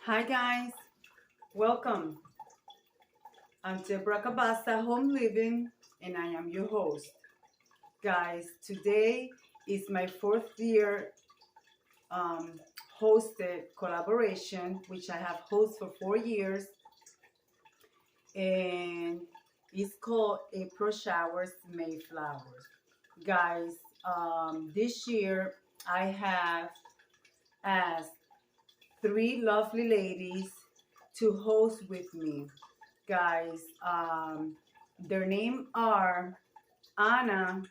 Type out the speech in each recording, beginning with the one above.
Hi guys, welcome. I'm Deborah Home Living, and I am your host. Guys, today is my fourth year um, hosted collaboration, which I have hosted for 4 years, and it's called April Showers, May Flowers. Guys, this year I have asked three lovely ladies to host with me. Guys, their name are Anna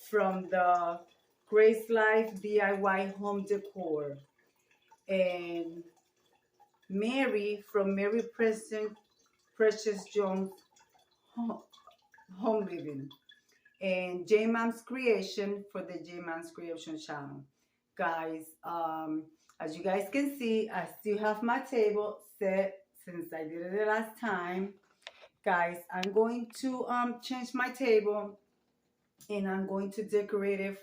from the Grace Life DIY Home Decor and Mary from Mary Precious Jones Home Living and J Mom's Creation for the J Mom's Creation channel. Guys, as you guys can see, I still have my table set since I did it the last time. Guys, I'm going to change my table and I'm going to decorate it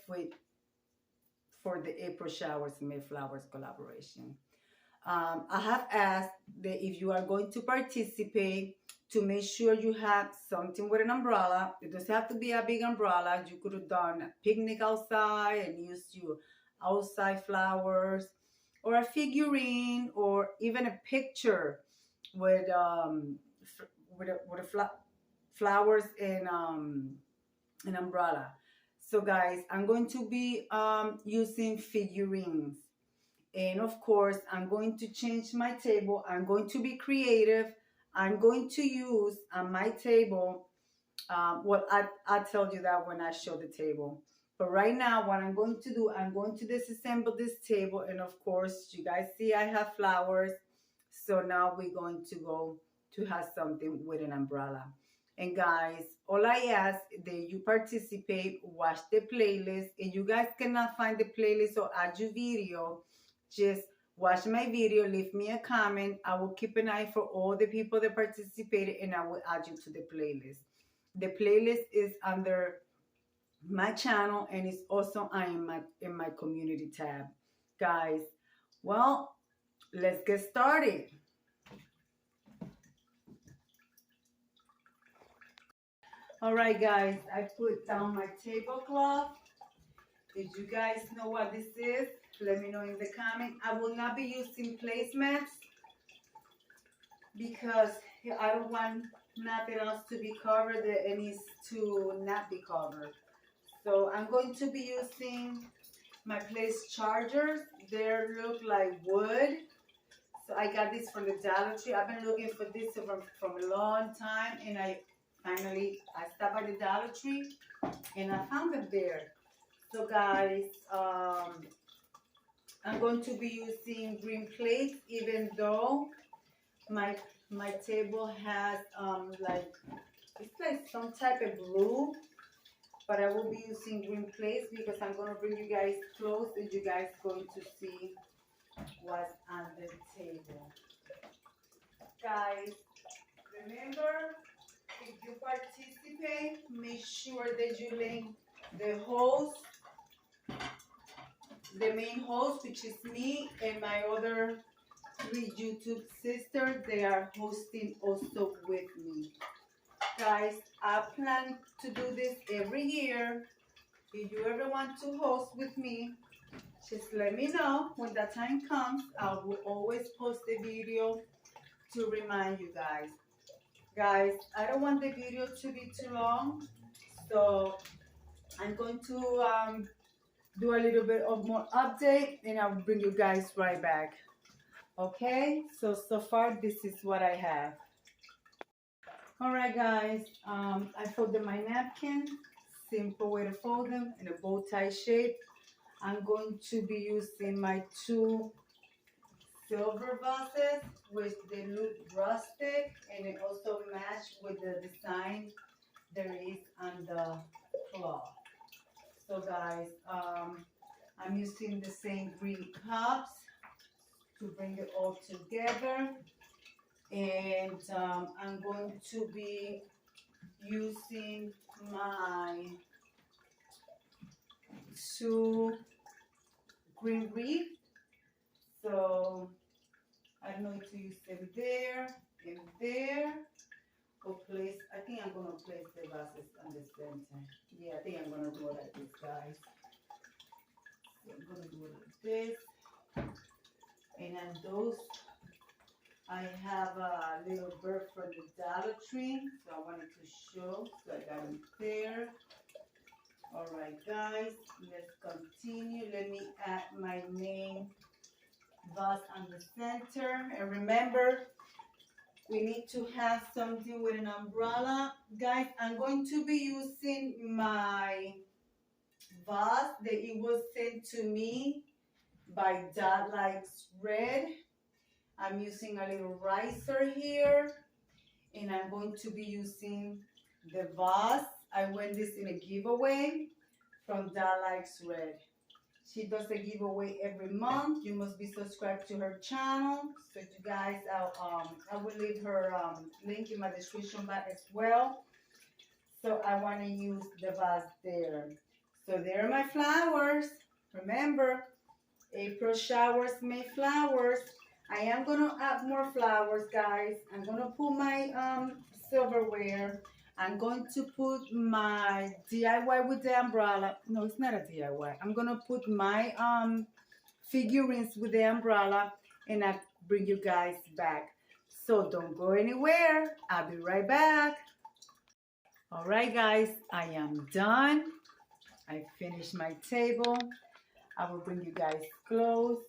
for the April Showers May Flowers collaboration. I have asked that if you are going to participate, to make sure you have something with an umbrella. It doesn't have to be a big umbrella. You could have done a picnic outside and used your outside flowers, or a figurine, or even a picture with flowers and an umbrella. So guys, I'm going to be using figurines. And of course, I'm going to change my table. I'm going to be creative. I'm going to use on my table, I'll tell you that when I show the table. But right now, what I'm going to do, I'm going to disassemble this table. And of course, you guys see I have flowers. So now we're going to go to have something with an umbrella. And guys, all I ask that you participate, watch the playlist. If you guys cannot find the playlist or add your video, just watch my video, leave me a comment. I will keep an eye for all the people that participated and I will add you to the playlist. The playlist is under my channel and it's also in my community tab. Guys, well, let's get started. All right, guys, I put down my tablecloth. If you guys know what this is, let me know in the comment. I will not be using placemats because I don't want nothing else to be covered and needs to not be covered. So I'm going to be using my place chargers. They look like wood. So I got this from the Dollar Tree. I've been looking for this from a long time, and I stopped by the Dollar Tree and I found them there. So guys, I'm going to be using green plates, even though my table has it's like some type of blue, but I will be using green plates because I'm going to bring you guys close and you guys going to see what's on the table. Guys, remember, if you participate, make sure that you link the host, the main host, which is me, and my other three YouTube sisters. They are hosting also with me. Guys, I plan to do this every year. If you ever want to host with me, just let me know. When that time comes, I will always post a video to remind you guys. Guys, I don't want the video to be too long, so I'm going to do a little bit of more update and I'll bring you guys right back. Okay, so far this is what I have. All right, guys, I folded my napkin. Simple way to fold them in a bow tie shape. I'm going to be using my two silver vases, which they look rustic and it also match with the design there is on the cloth. So guys, I'm using the same green cups to bring it all together, and I'm going to be using my two green wreath. So to use them there and there. Or place, I think I'm going to place the vases on the center. Yeah, I think I'm going to do it like this, guys. So I'm going to do it like this. And on those, I have a little bird from the Dollar Tree. So I wanted to show. So I got them there. All right, guys, let's continue. Let me add my main vase on the center. And remember, we need to have something with an umbrella. Guys, I'm going to be using my vase that it was sent to me by Dad Likes Red. I'm using a little riser here, and I'm going to be using the vase. I won this in a giveaway from Dad Likes Red. She does a giveaway every month. You must be subscribed to her channel. So you guys, I will leave her link in my description box as well. So I want to use the vase there. So there are my flowers. Remember, April showers make flowers. I am going to add more flowers, guys. I'm going to put my silverware. I'm going to put my DIY with the umbrella. No, it's not a DIY. I'm going to put my figurines with the umbrella, and I'll bring you guys back. So don't go anywhere. I'll be right back. All right, guys, I am done. I finished my table. I will bring you guys close.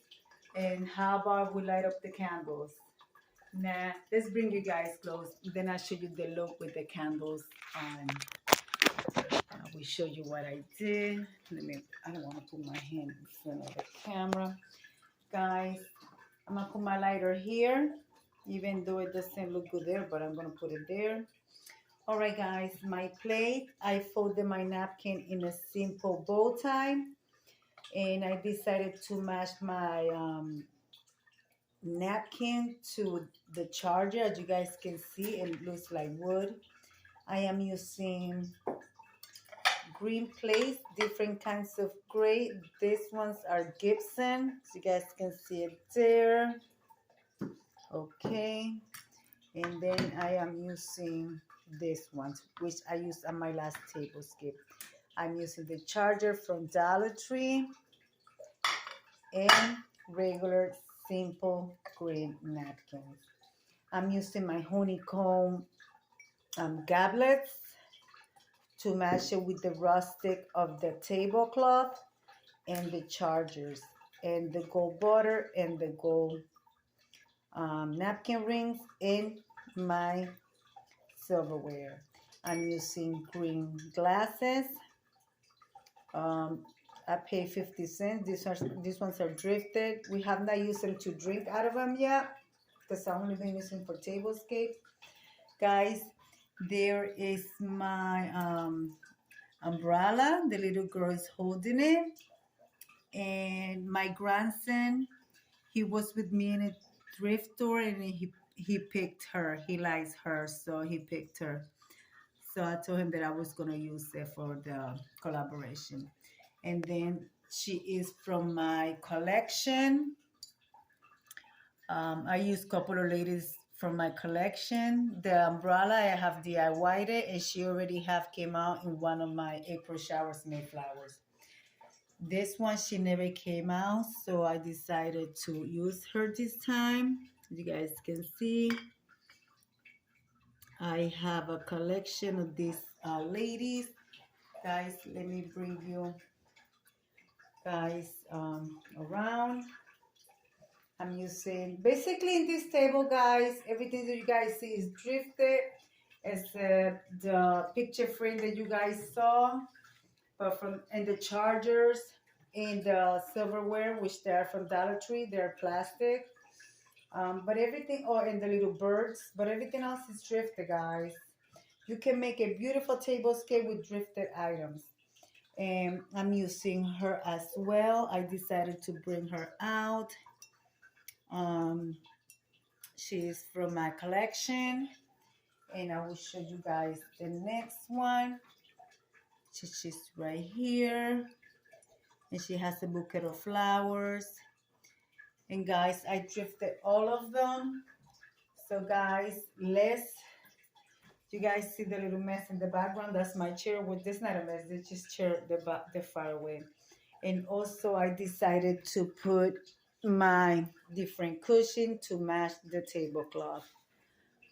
And how about we light up the candles? Nah, let's bring you guys close. Then I'll show you the look with the candles on. I will show you what I did. I don't want to put my hand in front of the camera. Guys, I'm going to put my lighter here, even though it doesn't look good there, but I'm going to put it there. All right, guys, my plate, I folded my napkin in a simple bow tie, and I decided to match my napkin to the charger. As you guys can see, it looks like wood. I am using green plates, different kinds of gray. These ones are Gibson, so you guys can see it there. Okay, and then I am using this one, which I used on my last table skip. I'm using the charger from Dollar Tree and regular simple green napkins. I'm using my honeycomb goblets to match it with the rustic of the tablecloth and the chargers and the gold butter and the gold napkin rings in my silverware. I'm using green glasses. I paid 50 cents. These ones are drifted. We have not used them to drink out of them yet because I've only been using for tablescape. Guys, there is my umbrella. The little girl is holding it. And my grandson, he was with me in a thrift store, and he picked her. He likes her, so he picked her. So I told him that I was going to use it for the collaboration. And then she is from my collection. I used a couple of ladies from my collection. The umbrella, I have DIY'd it, and she already came out in one of my April showers made flowers. This one, she never came out, so I decided to use her this time. You guys can see. I have a collection of these ladies. Guys, let me bring you guys around. I'm using, basically in this table, guys, everything that you guys see is drifted, except the picture frame that you guys saw, but and the chargers and the silverware, which they are from Dollar Tree, they're plastic. But everything, and the little birds, but everything else is drifted, guys. You can make a beautiful tablescape with drifted items. And I'm using her as well. I decided to bring her out. She's from my collection, and I will show you guys the next one. She's right here, and she has a bouquet of flowers. And guys, I drifted all of them. So guys, you guys see the little mess in the background? That's my chair. With this, not a mess. It's just chair the far away. And also, I decided to put my different cushion to match the tablecloth.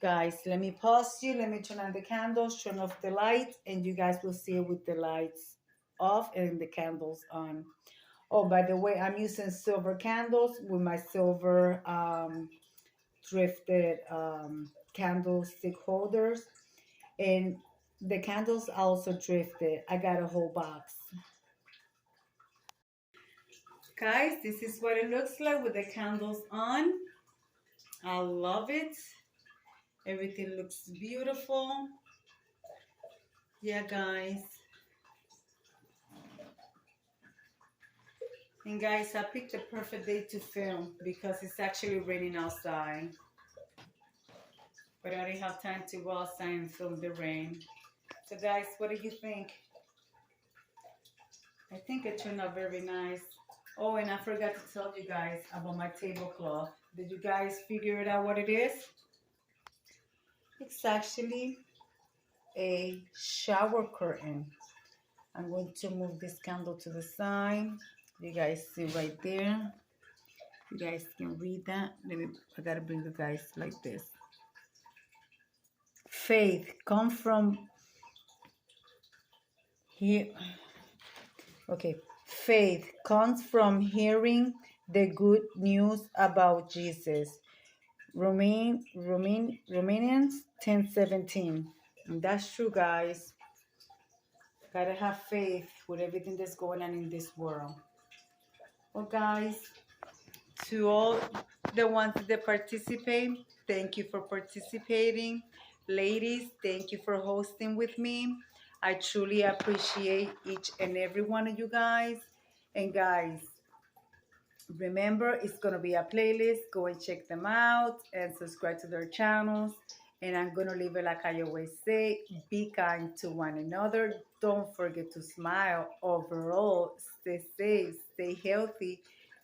Guys, let me pause you. Let me turn on the candles, turn off the lights, and you guys will see it with the lights off and the candles on. Oh, by the way, I'm using silver candles with my silver thrifted candlestick holders. And the candles also drifted. I got a whole box. Guys, this is what it looks like with the candles on. I love it. Everything looks beautiful. Yeah, guys. And guys, I picked the perfect day to film because it's actually raining outside. But I didn't have time to go outside and film the rain. So guys, what do you think? I think it turned out very nice. Oh, and I forgot to tell you guys about my tablecloth. Did you guys figure it out what it is? It's actually a shower curtain. I'm going to move this candle to the side. You guys see right there. You guys can read that. I gotta bring you guys like this. Faith comes from here. Okay. Faith comes from hearing the good news about Jesus. Romanians 10:17. And that's true, guys. Gotta have faith with everything that's going on in this world. Well, guys, to all the ones that participate, thank you for participating. Ladies, thank you for hosting with me. I truly appreciate each and every one of you guys. And guys, remember, it's going to be a playlist. Go and check them out and subscribe to their channels. And I'm going to leave it like I always say, be kind to one another. Don't forget to smile. Overall, stay safe, stay healthy.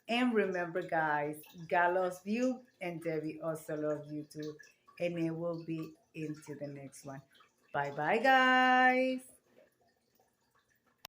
And remember, guys, God loves you and Debbie also loves you too. And it will be into the next one. Bye-bye, guys.